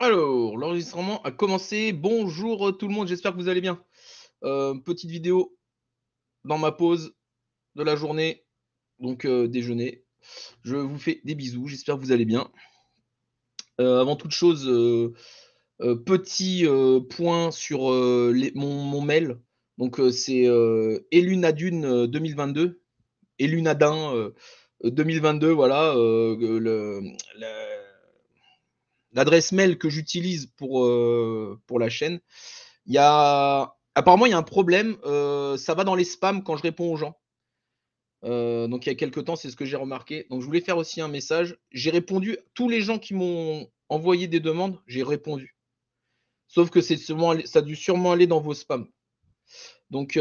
Alors, l'enregistrement a commencé. Bonjour tout le monde, j'espère que vous allez bien. Petite vidéo dans ma pause de la journée, donc déjeuner. Je vous fais des bisous, j'espère que vous allez bien. Avant toute chose, petit point sur mon mail. Donc c'est Elunadune 2022, Elunadin 2022, voilà. L'adresse mail que j'utilise pour la chaîne. Apparemment, il y a un problème. Ça va dans les spams quand je réponds aux gens. Donc, il y a quelques temps, c'est ce que j'ai remarqué. Donc, je voulais faire aussi un message. J'ai répondu, tous les gens qui m'ont envoyé des demandes, j'ai répondu. Sauf que ça a dû sûrement aller dans vos spams. Donc,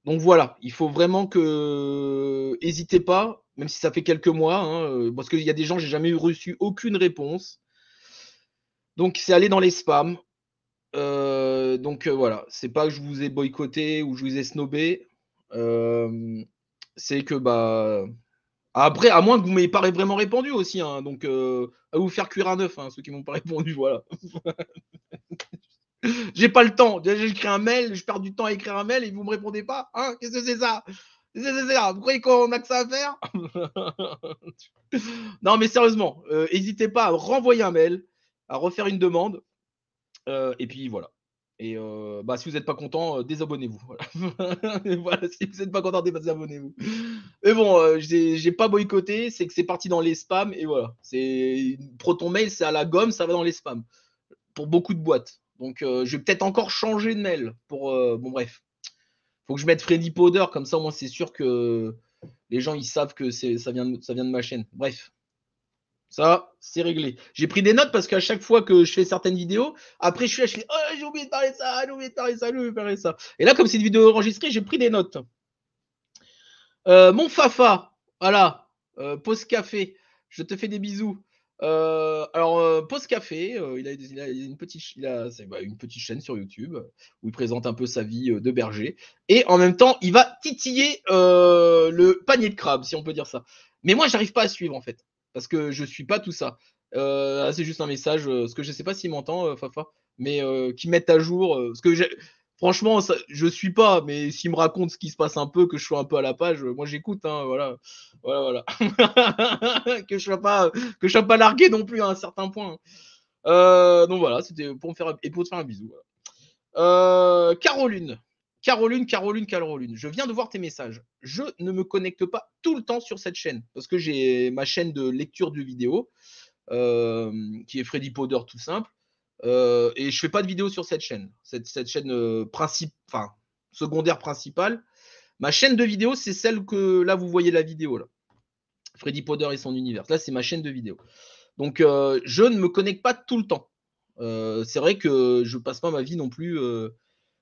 voilà, il faut vraiment que. N'hésitez pas, même si ça fait quelques mois, hein, parce qu'il y a des gens, j'ai jamais reçu aucune réponse. Donc, c'est allé dans les spams. Donc voilà, c'est pas que je vous ai boycotté ou je vous ai snobé. C'est que bah après, à moins que vous m'ayez pas vraiment répondu aussi, hein, donc à vous faire cuire un œuf, hein, ceux qui m'ont pas répondu, voilà. J'ai pas le temps. Déjà, j'écris un mail, je perds du temps à écrire un mail et vous me répondez pas, hein. Qu'est-ce que c'est ça? C'est ça. Vous croyez qu'on a que ça à faire? Non, mais sérieusement, n'hésitez pas à renvoyer un mail, à refaire une demande. Et puis voilà. Et bah, si vous n'êtes pas content, désabonnez-vous. Voilà. Voilà, si vous n'êtes pas content, désabonnez-vous. Mais bon, j'ai pas boycotté, c'est que c'est parti dans les spams et voilà. C'est Proton Mail, c'est à la gomme, ça va dans les spams pour beaucoup de boîtes. Donc je vais peut-être encore changer de mail pour bon bref. Faut que je mette Freddy Powder comme ça, moi c'est sûr que les gens ils savent que ça vient de ma chaîne. Bref. Ça, c'est réglé. J'ai pris des notes parce qu'à chaque fois que je fais certaines vidéos, après je fais oh, j'ai oublié de parler de ça, j'ai oublié de parler de ça, j'ai oublié de parler de ça. Et là, comme c'est une vidéo enregistrée, j'ai pris des notes. Mon Fafa, voilà, pause café, je te fais des bisous. Pause café, il a une petite chaîne sur YouTube où il présente un peu sa vie de berger. Et en même temps, il va titiller le panier de crabe, si on peut dire ça. Mais moi, j'arrive pas à suivre en fait, parce que je suis pas tout ça. C'est juste un message, parce que je sais pas s'il m'entend, Fafa, mais qui mette à jour, parce que franchement, ça, je suis pas, mais s'il me raconte ce qui se passe un peu, que je sois un peu à la page, moi j'écoute, hein, voilà, voilà, voilà. Que je sois pas largué non plus à un certain point. Donc voilà, c'était pour me faire et pour te faire un bisou. Voilà. Caroline, je viens de voir tes messages. Je ne me connecte pas tout le temps sur cette chaîne parce que j'ai ma chaîne de lecture de vidéos qui est Freddy Powder tout simple. Et je fais pas de vidéo sur cette chaîne. Cette chaîne enfin, secondaire principale. Ma chaîne de vidéo, c'est celle que là, vous voyez la vidéo. Là. Freddy Powder et son univers. Là, c'est ma chaîne de vidéo. Donc, je ne me connecte pas tout le temps. C'est vrai que je passe pas ma vie non plus.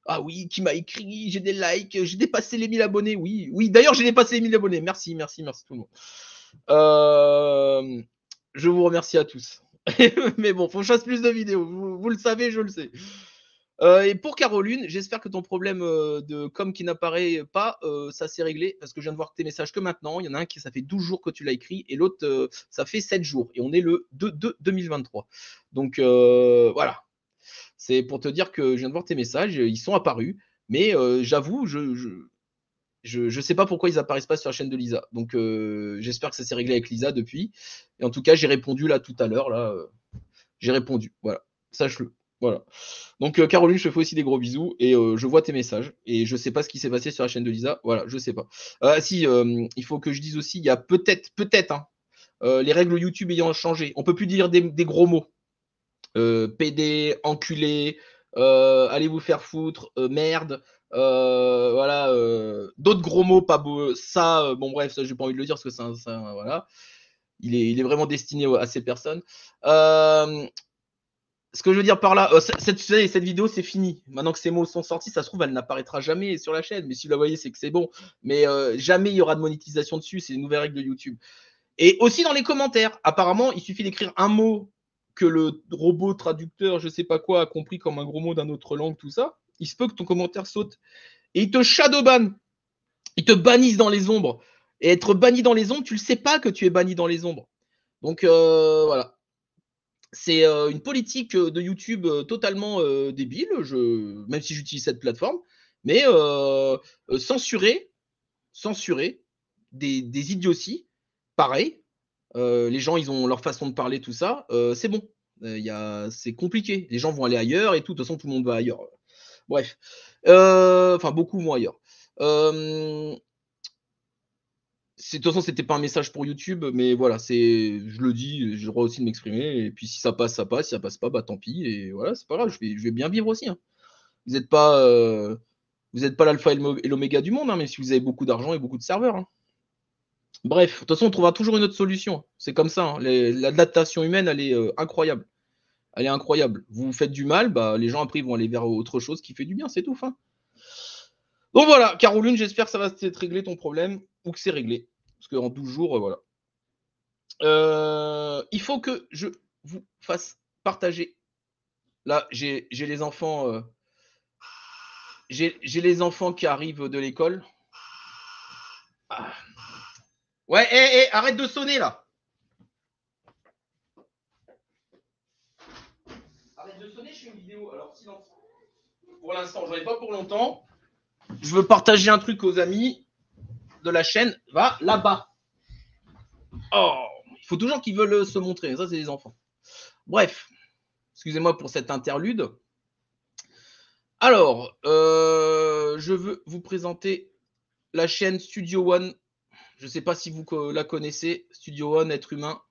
Ah oui, qui m'a écrit, j'ai des likes, j'ai dépassé les 1000 abonnés. Oui, oui. D'ailleurs, j'ai dépassé les 1000 abonnés. Merci, merci, merci tout le monde. Je vous remercie à tous. Mais bon, faut que je fasse plus de vidéos. Vous le savez, je le sais. Et pour Caroline, j'espère que ton problème de com qui n'apparaît pas, ça s'est réglé parce que je viens de voir tes messages que maintenant. Il y en a un qui ça fait 12 jours que tu l'as écrit et l'autre ça fait 7 jours et on est le 2 2023. Donc voilà, c'est pour te dire que je viens de voir tes messages, ils sont apparus, mais j'avoue, je sais pas pourquoi ils apparaissent pas sur la chaîne de Lisa. Donc j'espère que ça s'est réglé avec Lisa depuis. Et en tout cas, j'ai répondu là tout à l'heure là, j'ai répondu. Voilà, sache-le. Voilà. Donc Caroline, je te fais aussi des gros bisous et je vois tes messages et je sais pas ce qui s'est passé sur la chaîne de Lisa. Voilà, je sais pas. Si, il faut que je dise aussi, il y a peut-être, hein, les règles YouTube ayant changé. On peut plus dire des gros mots. PD, enculé, allez vous faire foutre, merde. Voilà, d'autres gros mots pas beau. Ça, bon bref, ça j'ai pas envie de le dire parce que voilà, il est vraiment destiné à ces personnes. Ce que je veux dire par là, cette vidéo, c'est fini. Maintenant que ces mots sont sortis, ça se trouve, elle n'apparaîtra jamais sur la chaîne. Mais si vous la voyez, c'est que c'est bon. Mais jamais il y aura de monétisation dessus. C'est une nouvelle règle de YouTube. Et aussi dans les commentaires. Apparemment, il suffit d'écrire un mot que le robot traducteur, je sais pas quoi, a compris comme un gros mot d'une autre langue, tout ça. Il se peut que ton commentaire saute. Et il te shadowban. Ils te bannissent dans les ombres. Et être banni dans les ombres, tu le sais pas que tu es banni dans les ombres. Donc voilà. c'est une politique de YouTube totalement débile, même si j'utilise cette plateforme, mais censurer, censurer des idioties, pareil. Les gens, ils ont leur façon de parler, tout ça, c'est bon. C'est compliqué. Les gens vont aller ailleurs et tout. De toute façon, tout le monde va ailleurs. Bref. Enfin, beaucoup vont ailleurs. De toute façon, c'était pas un message pour YouTube, mais voilà, je le dis, j'ai le droit aussi de m'exprimer. Et puis si ça passe, ça passe. Si ça passe pas, bah tant pis. Et voilà, c'est pas grave, je vais bien vivre aussi. Hein. Vous n'êtes pas, l'alpha et l'oméga du monde, hein, même si vous avez beaucoup d'argent et beaucoup de serveurs. Hein. Bref, de toute façon, on trouvera toujours une autre solution. C'est comme ça. Hein. L'adaptation humaine, elle est incroyable. Elle est incroyable. Vous faites du mal, bah, les gens après ils vont aller vers autre chose qui fait du bien, c'est tout. Fin. Donc voilà, Caroline, j'espère que ça va être réglé ton problème ou que c'est réglé. Parce qu'en 12 jours, voilà. Il faut que je vous fasse partager. Là, j'ai les enfants. J'ai les enfants qui arrivent de l'école. Ah. Ouais, arrête de sonner là. Arrête de sonner, je fais une vidéo. Alors silence. Pour l'instant, j'en ai pas pour longtemps. Je veux partager un truc aux amis de la chaîne. Va là-bas. Oh, il faut toujours qu'ils veulent se montrer. Ça, c'est les enfants. Bref, excusez-moi pour cette interlude. Alors, je veux vous présenter la chaîne Studio One. Je ne sais pas si vous la connaissez. Studio One, être humain.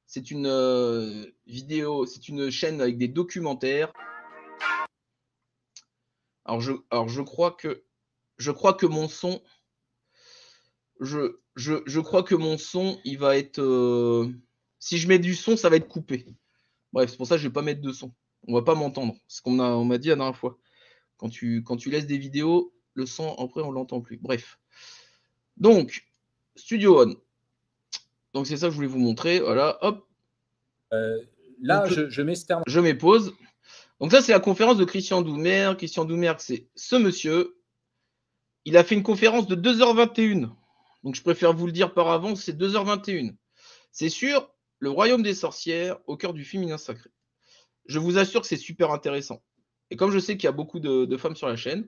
C'est une vidéo, c'est une chaîne avec des documentaires. Alors je crois que mon son, je crois que mon son, il va être. Si je mets du son, ça va être coupé. Bref, c'est pour ça que je vais pas mettre de son. On va pas m'entendre. C'est ce on m'a dit la dernière fois. Quand tu laisses des vidéos, le son, après, on l'entend plus. Bref. Donc, Studio One. Donc, c'est ça que je voulais vous montrer. Voilà, hop. Là, donc, je mets ce terme. Je mets pause. Donc, ça, c'est la conférence de Christian Doumer. Christian Doumer, c'est ce monsieur. Il a fait une conférence de 2h21. Donc, je préfère vous le dire par avance, c'est 2h21. C'est sur le royaume des sorcières au cœur du féminin sacré. Je vous assure que c'est super intéressant. Et comme je sais qu'il y a beaucoup de femmes sur la chaîne,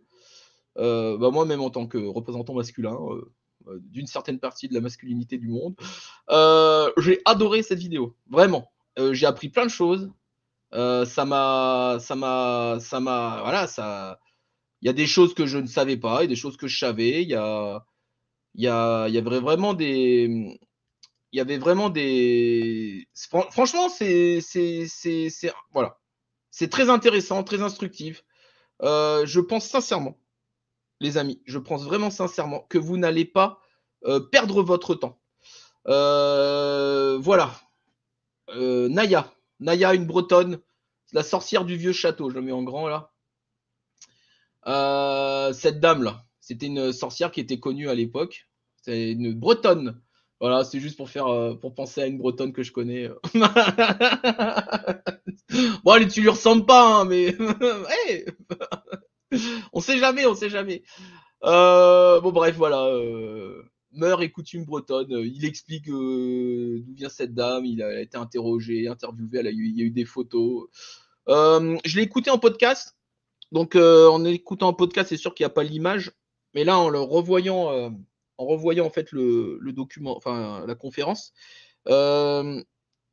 bah moi, même en tant que représentant masculin d'une certaine partie de la masculinité du monde, j'ai adoré cette vidéo. Vraiment. J'ai appris plein de choses. Voilà, il y a des choses que je ne savais pas et des choses que je savais. Il y avait vraiment des. Il y avait vraiment des. Franchement, voilà. C'est très intéressant, très instructif. Je pense sincèrement, les amis, je pense vraiment sincèrement que vous n'allez pas perdre votre temps. Voilà. Naya, une bretonne, la sorcière du vieux château, je le mets en grand là. Cette dame là, c'était une sorcière qui était connue à l'époque. C'est une bretonne. Voilà, c'est juste pour penser à une bretonne que je connais. Bon, allez, tu lui ressembles pas, hein, mais hey on sait jamais, on sait jamais. Bon, bref, voilà. Mœurs et coutumes bretonnes. Il explique d'où vient cette dame. Il a été interrogé, interviewé. Il y a eu des photos. Je l'ai écouté en podcast. Donc, en écoutant en podcast, c'est sûr qu'il n'y a pas l'image. Mais là, en le revoyant, en fait le document, enfin la conférence,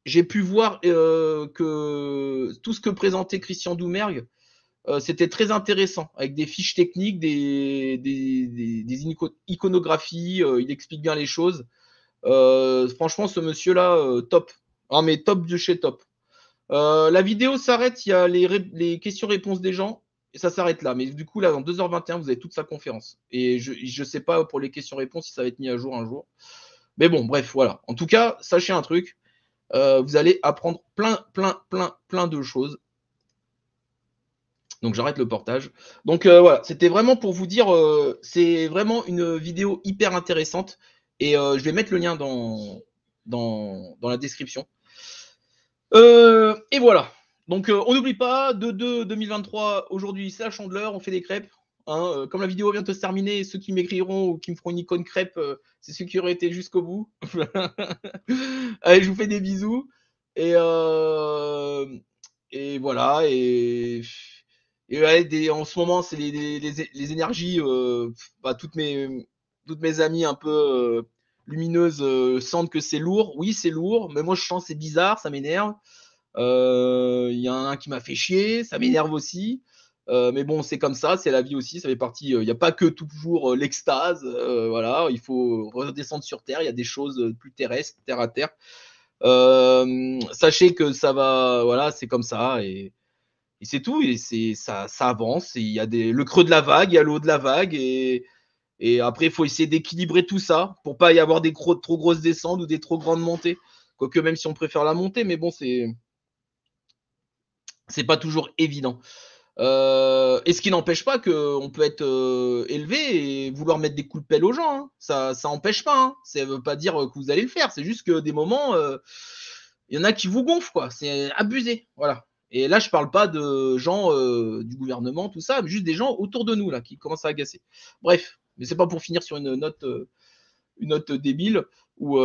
j'ai pu voir que tout ce que présentait Christian Doumergue, c'était très intéressant, avec des fiches techniques, des iconographies, il explique bien les choses. Franchement, ce monsieur-là, top. Ah, mais top de chez top. La vidéo s'arrête, il y a les questions-réponses des gens, et ça s'arrête là. Mais du coup, là, dans 2h21, vous avez toute sa conférence. Et je sais pas pour les questions-réponses si ça va être mis à jour un jour. Mais bon, bref, voilà. En tout cas, sachez un truc, vous allez apprendre plein de choses. Donc j'arrête le portage. Donc voilà, c'était vraiment pour vous dire, c'est vraiment une vidéo hyper intéressante. Et je vais mettre le lien dans la description. Et voilà. Donc on n'oublie pas, 2023, aujourd'hui c'est la Chandeleur, on fait des crêpes. Hein, comme la vidéo vient de se terminer, ceux qui m'écriront ou qui me feront une icône crêpe, c'est ceux qui auraient été jusqu'au bout. Allez, je vous fais des bisous. Et, et voilà. Et ouais, en ce moment, c'est les énergies. Bah, toutes mes amies un peu lumineuses sentent que c'est lourd. Oui, c'est lourd, mais moi je sens c'est bizarre, ça m'énerve. Il y en a un qui m'a fait chier, ça m'énerve aussi. Mais bon, c'est comme ça, c'est la vie aussi, ça fait partie. Il n'y a pas que toujours l'extase, voilà. Il faut redescendre sur terre. Il y a des choses plus terrestres, terre à terre. Sachez que ça va, voilà, c'est comme ça et c'est tout. Et ça avance. Et il y a le creux de la vague, il y a le haut de la vague et après il faut essayer d'équilibrer tout ça pour pas y avoir des trop grosses descentes ou des trop grandes montées. Quoique même si on préfère la montée, mais bon, c'est pas toujours évident. Et ce qui n'empêche pas qu'on peut être élevé et vouloir mettre des coups de pelle aux gens. Hein. Ça empêche pas. Hein. Ça veut pas dire que vous allez le faire. C'est juste que des moments, il y en a qui vous gonflent, quoi. C'est abusé. Voilà. Et là, je parle pas de gens du gouvernement, tout ça, mais juste des gens autour de nous, là, qui commencent à agacer. Bref. Mais c'est pas pour finir sur une note débile ou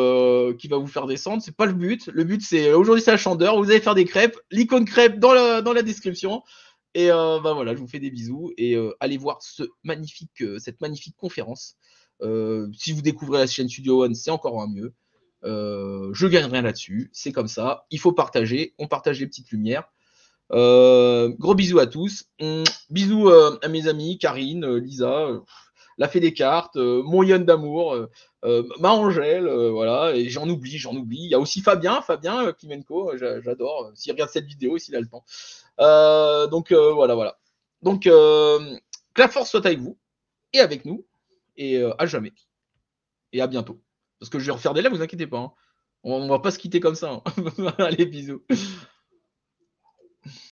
qui va vous faire descendre. C'est pas le but. Le but, c'est aujourd'hui, c'est la chandeur. Vous allez faire des crêpes. L'icône crêpe dans la description. Et bah voilà, je vous fais des bisous et allez voir cette magnifique conférence. Si vous découvrez la chaîne Studio One, c'est encore un mieux. Je gagne rien là-dessus, c'est comme ça. Il faut partager, on partage les petites lumières. Gros bisous à tous. Bisous à mes amis, Karine, Lisa, la fée des cartes, mon Yon d'amour, ma Angèle, voilà. Et j'en oublie. Il y a aussi Fabien Klimenko, j'adore. S'il regarde cette vidéo, s'il a le temps. Donc voilà. Donc que la force soit avec vous et avec nous et à jamais et à bientôt. Parce que je vais refaire des lives, vous inquiétez pas. Hein. On va pas se quitter comme ça. Hein. Allez, bisous.